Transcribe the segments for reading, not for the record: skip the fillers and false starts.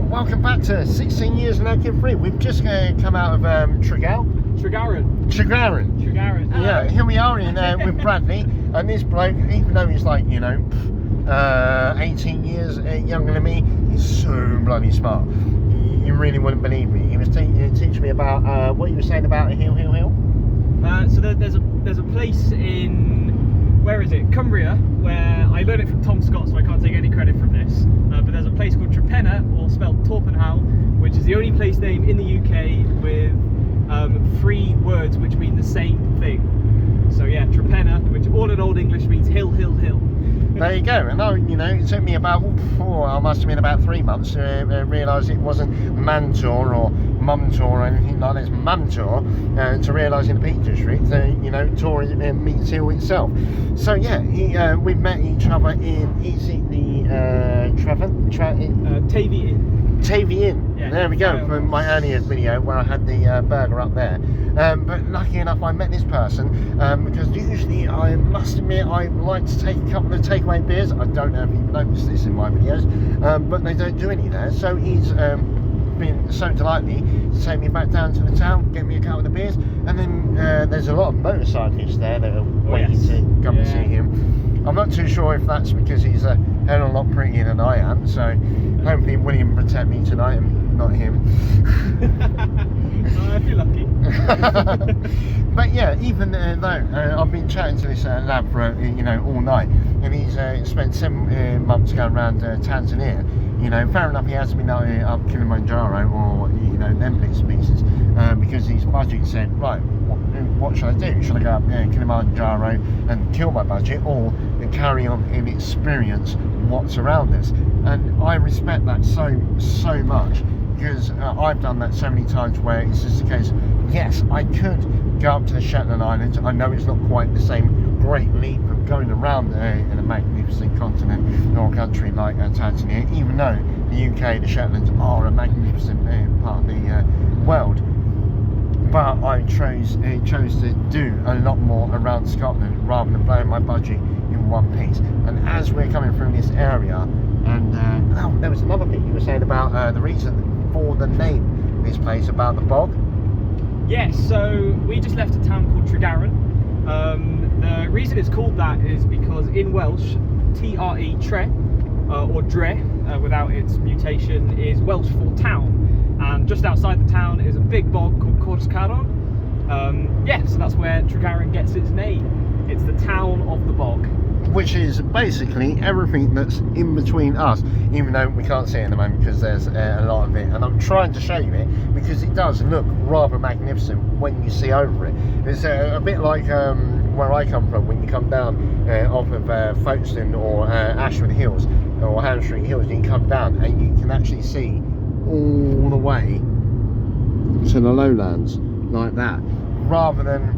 welcome back to 16 Years and No Kid Free. We've just come out of Tregaron. Yeah, here we are in with Bradley, and this bloke, even though he's like, 18 years younger than me, he's so bloody smart. You really wouldn't believe me. He was teaching me about what you were saying about a hill. So there's a place in, where is it? Cumbria, where I learned it from Tom Scott, so I can't take any credit from this. But there's a place called Trepenna, or spelled Torpenhow, which is the only place name in the UK with 3 words which mean the same thing. So yeah, Trepenna, which all in Old English means hill. There you go. And it took me about, I must have been about 3 months to realise it wasn't Mantor or Mumtor or anything like that. It's Mumtor, to realise in the Peak District, Tor means hill itself. So yeah, we've met each other in, is it the Tavy Inn. Tavy Inn. Yeah, there we go, from my earlier video where I had the burger up there. But lucky enough I met this person because usually, I must admit, I like to take a couple of takeaway beers. I don't know if you've noticed this in my videos, but they don't do any there. So he's been so delightful to take me back down to the town, get me a couple of beers, and then there's a lot of motorcyclists there that are waiting to come and see him. I'm not too sure if that's because he's a hell of a lot prettier than I am, so hopefully William will protect me tonight and not him. I feel lucky. But yeah, even though I've been chatting to this lad for all night, and he's spent 7 months going around Tanzania. Fair enough, he hasn't been up Kilimanjaro or them bits and pieces, because his budget said, right, what should I do? Should I go up Kilimanjaro and kill my budget, or carry on and experience what's around us? And I respect that so much, because I've done that so many times where it's just a case, yes, I could go up to the Shetland Islands. I know it's not quite the same great leap of going around in a magnificent continent or country like Tanzania, even though the UK, the Shetlands, are a magnificent part of the world. But I chose to do a lot more around Scotland rather than blowing my budget in one piece. And as we're coming through this area, and there was another thing you were saying about the reason for the name of this place, about the bog. Yes, so we just left a town called Tregaron. The reason it's called that is because in Welsh, Tre, or Dre, without its mutation, is Welsh for town. And just outside the town is a big bog called Cwrs so that's where Tregaron gets its name. It's the town of the bog. Which is basically everything that's in between us, even though we can't see it at the moment because there's a lot of it. And I'm trying to show you it because it does look rather magnificent when you see over it. It's a bit like where I come from, when you come down off of Folkestone or Ashford Hills or Hamstreet Hills, you can come down and you can actually see all the way to the lowlands like that, rather than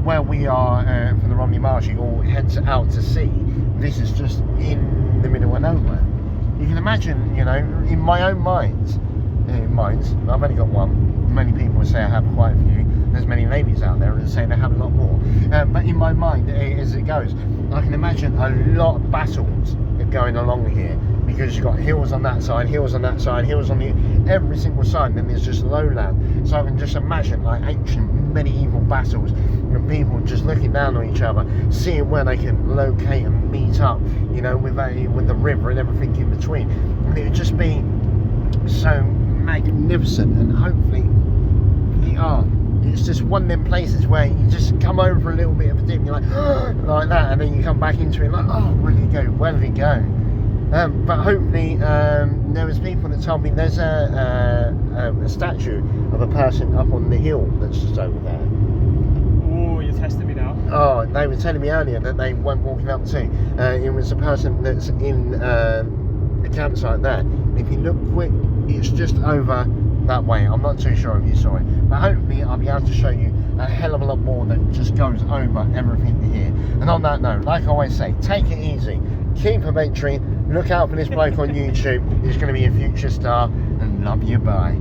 where we are from the Romney Marsh, it all heads out to sea. This is just in the middle of nowhere. You can imagine, in my own minds, I've only got one. Many people say I have quite a few. There's many ladies out there that say they have a lot more. But in my mind, as it goes, I can imagine a lot of battles going along here, because you've got hills on that side, hills on that side, hills on every single side, and then there's just lowland. So I can just imagine like ancient medieval battles, and people just looking down on each other, seeing where they can locate and meet up, with the river and everything in between. And it would just be so magnificent, and hopefully it's just one of them places where you just come over for a little bit of a dip, and you're like, like that, and then you come back into it like, where did it go? But hopefully, there was people that told me there's a statue of a person up on the hill that's just over there. Oh, you're testing me now. Oh, they were telling me earlier that they weren't walking up to. It was a person that's in the campsite there. If you look quick, it's just over that way. I'm not too sure if you saw it, but hopefully I'll be able to show you a hell of a lot more that just goes over everything here. And on that note, like I always say, take it easy, keep adventuring, look out for this bloke on YouTube. He's going to be a future star, and love you, bye.